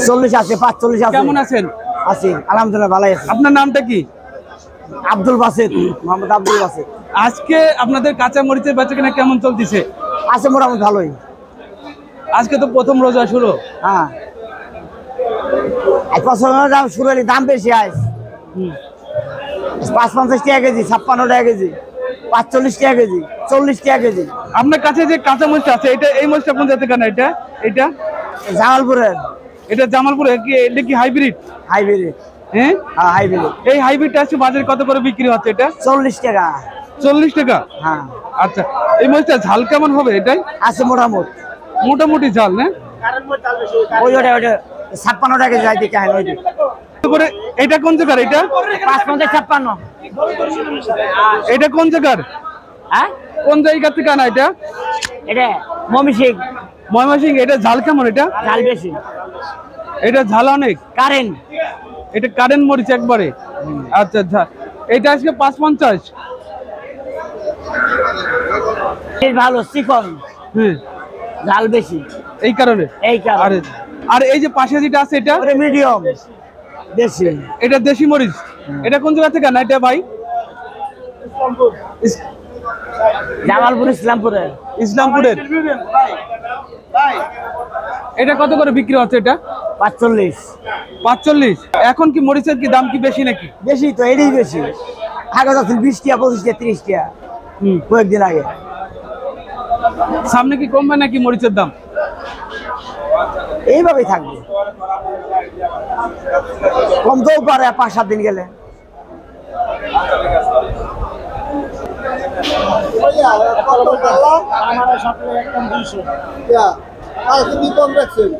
40 আছে, 45 আছে। কেমন আছেন? আছি আলহামদুলিল্লাহ, ভালো আছি। আপনার নামটা কি? আব্দুল বাসিত, মোহাম্মদ আব্দুল বাসিত। আজকে আপনাদের কাঁচা মরিচের বেচাকেনা কেমন চলতেছে? আছে মোটামুটি ভালোই। আজকে তো প্রথম রোজা শুরু। হ্যাঁ, দাম শুরু হলে দাম বেশি আস। ৫৫ টাকা কেজি, 56 টাকা কেজি, ৪৫ টাকা কেজি, ৪০ টাকা কেজি। আপনার কাছে যে কাঁচা মরিচ আছে, এটা এই মরিচটা কোন জাতের কানা? এটা জামালপুরের। এটা জামালপুরে কি? এটা কি হাইব্রিড? হাইব্রিড। হ্যাঁ, হাইব্রিড। এই হাইব্রিডটা আছে বাজারে কত করে বিক্রি হচ্ছে? এটা 40 টাকা। 40 টাকা। হ্যাঁ। আচ্ছা, এই মরিচটা ঝাল কেমন হবে? এটাই আছে মোটামুটি। মোটামুটি ঝাল না? ওই ওটা 56 টাকা কেজি যাইতে কাহিনী ওইটা। করে এটা কোন জায়গার? এটা ৫৫ 56। এটা কোন জায়গার? হ্যাঁ, কোন জায়গা থেকে আনা এটা? এটা ময়মনসিংহ। ময়মনসিংহ। এটা ঝাল কেমন? এটা ঝাল বেশি। এটা ঝাল অনেক। কারেন্ট। এটা কারেন্ট মরিচ একবারে। আচ্ছা আচ্ছা, এটা আজকে ৫৫। ভালো চিকন। হুম, ঝাল বেশি এই কারণে। আর এই যে পাশে যেটা আছে এটা মিডিয়াম দেশি। এটা দেশি মরিচ। এটা কোন জায়গা থেকে আনা এটা ভাই? জামালপুর, ইসলামপুরের। ইসলামপুরের। এটা কত করে বিক্রি হচ্ছে? এটা ৪৫। ৪৫। এখন কি মরিচের কি দাম কি বেশি নাকি? বেশি তো, এটাই বেশি। আগে যাচ্ছিল ২০ টাকা, ২৫ টাকা, ৩০ টাকা কয়েকদিন আগে। সামনে কি কমবে নাকি মরিচের দাম? এইভাবেই থাকবে, কমতেও পারে ৫-৭ দিন গেলে। কম রাখছেন।